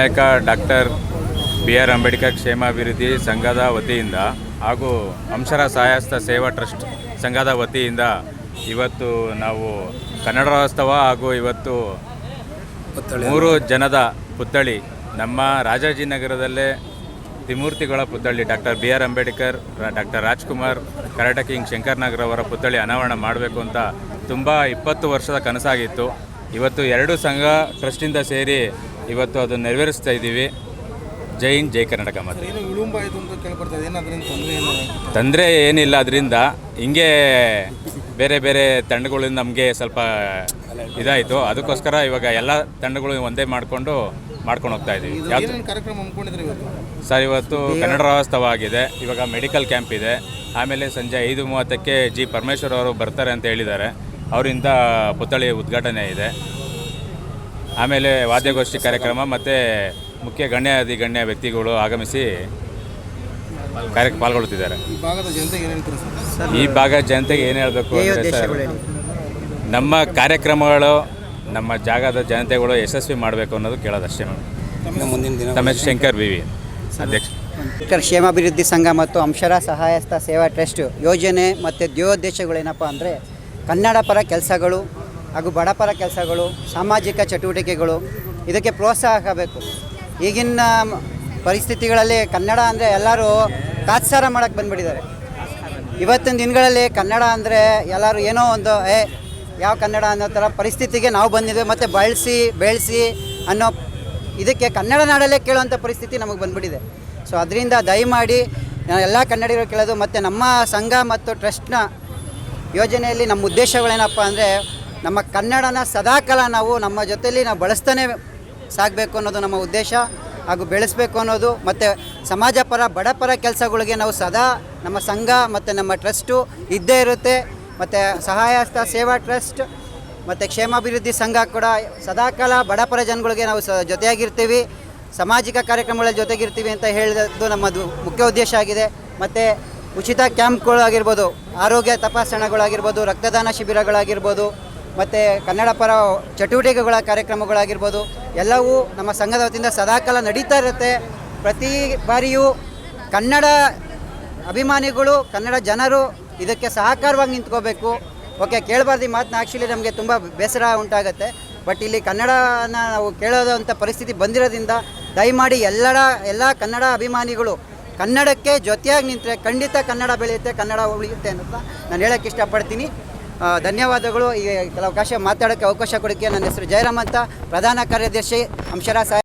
ನಾಯಕ doctor BR Ambedkar ಕ್ಷೇಮಾಭಿವೃದ್ಧಿ ಸಂಘದ ವತಿಯಿಂದ ಹಾಗೂ ಅಂಶರ ಸಹಾಯಸ್ತ ಸೇವಾ ಟ್ರಸ್ಟ್ ಸಂಘದ ವತಿಯಿಂದ ಇವತ್ತು ನಾವು ಕನ್ನಡ ರಾಜ್ಯೋತ್ಸವ ಹಾಗೂ ಇವತ್ತು 3 ಜನದ ಪುತ್ಥಳಿ ನಮ್ಮ ರಾಜಾಜಿನಗರದಲ್ಲೇ ತ್ರಿಮೂರ್ತಿಗಳ ಪುತ್ಥಳಿ doctor BR Ambedkar, doctor Rajkumar, karate king Shankar Nag ಅವರ ಪುತ್ಥಳಿ ಅನಾವರಣ ಮಾಡಬೇಕು ಅಂತ ತುಂಬ 20 ವರ್ಷದ ಕನಸಾಗಿತ್ತು. ಇವತ್ತು 2 ಸಂಘ ಟ್ರಸ್ಟಿಂದ ಸೇರಿ ಇವತ್ತು ಅದನ್ನು ನೆರವೇರಿಸ್ತಾ ಇದ್ದೀವಿ. ಜೈ ಹಿಂದ್, ಜೈ ಕರ್ನಾಟಕ. ಮಾತ್ರ ತೊಂದರೆ ಏನಿಲ್ಲ. ಅದರಿಂದ ಹಿಂಗೆ ಬೇರೆ ಬೇರೆ ತಂಡಗಳಿಂದ ನಮಗೆ ಸ್ವಲ್ಪ ಇದಾಯಿತು. ಅದಕ್ಕೋಸ್ಕರ ಇವಾಗ ಎಲ್ಲ ತಂಡಗಳು ಒಂದೇ ಮಾಡ್ಕೊಂಡು ಹೋಗ್ತಾ ಇದ್ದೀವಿ. ಸರ್, ಇವತ್ತು ಕನ್ನಡ ರಾಜ್ಯೋತ್ಸವ ಆಗಿದೆ. ಇವಾಗ ಮೆಡಿಕಲ್ ಕ್ಯಾಂಪ್ ಇದೆ. ಆಮೇಲೆ ಸಂಜೆ 5:30ಕ್ಕೆ G. ಪರಮೇಶ್ವರ್ ಅವರು ಬರ್ತಾರೆ ಅಂತ ಹೇಳಿದ್ದಾರೆ. ಅವರಿಂದ ಪುತ್ಥಳಿ ಉದ್ಘಾಟನೆ ಇದೆ. ಆಮೇಲೆ ವಾದ್ಯಗೋಷ್ಠಿ ಕಾರ್ಯಕ್ರಮ ಮತ್ತು ಮುಖ್ಯ ಗಣ್ಯ ವ್ಯಕ್ತಿಗಳು ಆಗಮಿಸಿ ಪಾಲ್ಗೊಳ್ಳುತ್ತಿದ್ದಾರೆ. ಈ ಭಾಗದ ಜನತೆಗೆ ಏನು ಹೇಳಬೇಕು ಅಂದರೆ ಸರ್, ನಮ್ಮ ಕಾರ್ಯಕ್ರಮಗಳು ನಮ್ಮ ಜಾಗದ ಜನತೆಗಳು ಯಶಸ್ವಿ ಮಾಡಬೇಕು ಅನ್ನೋದು ಕೇಳೋದಷ್ಟೇ. ತಮ್ಮ ಶಂಕರ್ BV, ಅಧ್ಯಕ್ಷ. ಅಂಬೇಡ್ಕರ್ ಕ್ಷೇಮಾಭಿವೃದ್ಧಿ ಸಂಘ ಮತ್ತು ಅಂಶರ ಸಹಾಯಸ್ತ ಸೇವಾ ಟ್ರಸ್ಟ್ ಯೋಜನೆ ಮತ್ತು ಧ್ಯೇಯೋದ್ದೇಶಗಳೇನಪ್ಪ ಅಂದರೆ ಕನ್ನಡ ಪರ ಕೆಲಸಗಳು ಹಾಗೂ ಬಡಪರ ಕೆಲಸಗಳು, ಸಾಮಾಜಿಕ ಚಟುವಟಿಕೆಗಳು, ಇದಕ್ಕೆ ಪ್ರೋತ್ಸಾಹ ಆಗಬೇಕು. ಈಗಿನ ಪರಿಸ್ಥಿತಿಗಳಲ್ಲಿ ಕನ್ನಡ ಅಂದರೆ ಎಲ್ಲರೂ ತಾತ್ಸಾರ ಮಾಡೋಕ್ಕೆ ಬಂದುಬಿಟ್ಟಿದ್ದಾರೆ. ಇವತ್ತಿನ ದಿನಗಳಲ್ಲಿ ಕನ್ನಡ ಅಂದರೆ ಎಲ್ಲರೂ ಏನೋ ಒಂದು ಯಾವ ಕನ್ನಡ ಅನ್ನೋ ಥರ ಪರಿಸ್ಥಿತಿಗೆ ನಾವು ಬಂದಿದ್ದೇವೆ. ಮತ್ತು ಬೆಳೆಸಿ ಅನ್ನೋ ಇದಕ್ಕೆ ಕನ್ನಡ ನಾಡಲ್ಲೇ ಕೇಳುವಂಥ ಪರಿಸ್ಥಿತಿ ನಮಗೆ ಬಂದುಬಿಟ್ಟಿದೆ. ಸೊ ಅದರಿಂದ ದಯಮಾಡಿ ಎಲ್ಲ ಕನ್ನಡಿಗರು ಕೇಳೋದು. ಮತ್ತು ನಮ್ಮ ಸಂಘ ಮತ್ತು ಟ್ರಸ್ಟ್ನ ಯೋಜನೆಯಲ್ಲಿ ನಮ್ಮ ಉದ್ದೇಶಗಳೇನಪ್ಪ ಅಂದರೆ ನಮ್ಮ ಕನ್ನಡನ ಸದಾಕಾಲ ನಾವು ನಮ್ಮ ಜೊತೆಯಲ್ಲಿ ನಾವು ಬಳಸ್ತಾನೆ ಸಾಗಬೇಕು ಅನ್ನೋದು ನಮ್ಮ ಉದ್ದೇಶ, ಹಾಗೂ ಬೆಳೆಸಬೇಕು ಅನ್ನೋದು. ಮತ್ತು ಸಮಾಜ ಪರ ಬಡಪರ ಕೆಲಸಗಳಿಗೆ ನಾವು ಸದಾ ನಮ್ಮ ಸಂಘ ಮತ್ತು ನಮ್ಮ ಟ್ರಸ್ಟು ಇದ್ದೇ ಇರುತ್ತೆ. ಮತ್ತು ಸಹಾಯಸ್ತ ಸೇವಾ ಟ್ರಸ್ಟ್ ಮತ್ತು ಕ್ಷೇಮಾಭಿವೃದ್ಧಿ ಸಂಘ ಕೂಡ ಸದಾಕಾಲ ಬಡಪರ ಜನಗಳಿಗೆ ನಾವು ಜೊತೆಯಾಗಿರ್ತೀವಿ, ಸಾಮಾಜಿಕ ಕಾರ್ಯಕ್ರಮಗಳ ಜೊತೆಗಿರ್ತೀವಿ ಅಂತ ಹೇಳಿದ್ದು ನಮ್ಮದು ಮುಖ್ಯ ಉದ್ದೇಶ ಆಗಿದೆ. ಮತ್ತು ಉಚಿತ ಕ್ಯಾಂಪ್ಗಳಾಗಿರ್ಬೋದು, ಆರೋಗ್ಯ ತಪಾಸಣೆಗಳಾಗಿರ್ಬೋದು, ರಕ್ತದಾನ ಶಿಬಿರಗಳಾಗಿರ್ಬೋದು, ಮತ್ತು ಕನ್ನಡ ಪರ ಚಟುವಟಿಕೆಗಳ ಕಾರ್ಯಕ್ರಮಗಳಾಗಿರ್ಬೋದು, ಎಲ್ಲವೂ ನಮ್ಮ ಸಂಘದ ವತಿಯಿಂದ ಸದಾಕಾಲ ನಡೀತಾ ಇರುತ್ತೆ. ಪ್ರತಿ ಬಾರಿಯೂ ಕನ್ನಡ ಅಭಿಮಾನಿಗಳು, ಕನ್ನಡ ಜನರು ಇದಕ್ಕೆ ಸಹಕಾರವಾಗಿ ನಿಂತ್ಕೋಬೇಕು. ಓಕೆ, ಕೇಳಬಾರ್ದು ಈ ಮಾತನ್ನ. ಆ್ಯಕ್ಚುಲಿ ನಮಗೆ ತುಂಬ ಬೇಸರ ಉಂಟಾಗುತ್ತೆ. ಬಟ್ ಇಲ್ಲಿ ಕನ್ನಡನ ನಾವು ಕೇಳೋದಂಥ ಪರಿಸ್ಥಿತಿ ಬಂದಿರೋದ್ರಿಂದ ದಯಮಾಡಿ ಎಲ್ಲ ಕನ್ನಡ ಅಭಿಮಾನಿಗಳು ಕನ್ನಡಕ್ಕೆ ಜೊತೆಯಾಗಿ ನಿಂತರೆ ಖಂಡಿತ ಕನ್ನಡ ಬೆಳೆಯುತ್ತೆ, ಕನ್ನಡ ಉಳಿಯುತ್ತೆ ಅಂತ ನಾನು ಹೇಳೋಕ್ಕೆ ಇಷ್ಟಪಡ್ತೀನಿ. ಧನ್ಯವಾದಗಳು. ಈ ಅವಕಾಶ ಮಾತಾಡೋಕ್ಕೆ ಅವಕಾಶ ಕೊಡೋಕ್ಕೆ. ನನ್ನ ಹೆಸರು ಜಯರಾಮ್ ಅಂತ, ಪ್ರಧಾನ ಕಾರ್ಯದರ್ಶಿ ಅಂಶರ